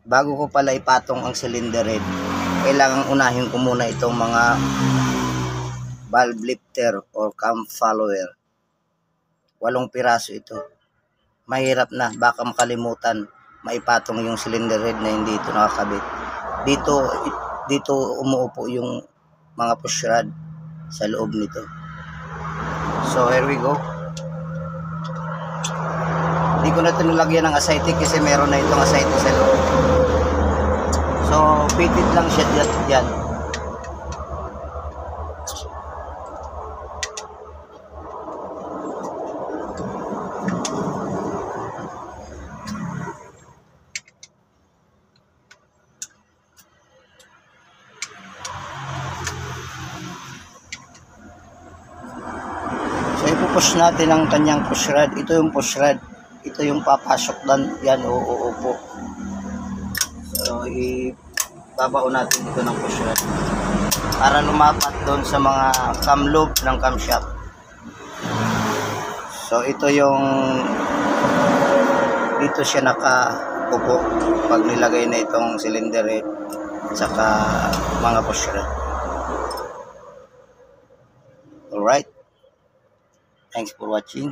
bago ko pala ipatong ang cylinder head, kailangan unahin ko muna itong mga valve lifter or cam follower. 8 piraso ito. Mahirap na, baka makalimutan maipatong yung cylinder head na hindi ito nakakabit. Dito umuupo yung mga push rod sa loob nito. So here we go. Hindi ko na ito nilagyan ng ascitic kasi meron na itong ascitic sa loob. So fitted lang siya dyan. So ipupush natin ang kanyang push rod. Ito yung push rod. Ito yung papasok dan yan, uupo. So ibabaon natin ito ng push rod para lumapat doon sa mga cam loop ng camshaft. So ito yung dito siya nakaupo pag nilagay na itong cylinder head at saka mga push rod. Alright, thanks for watching.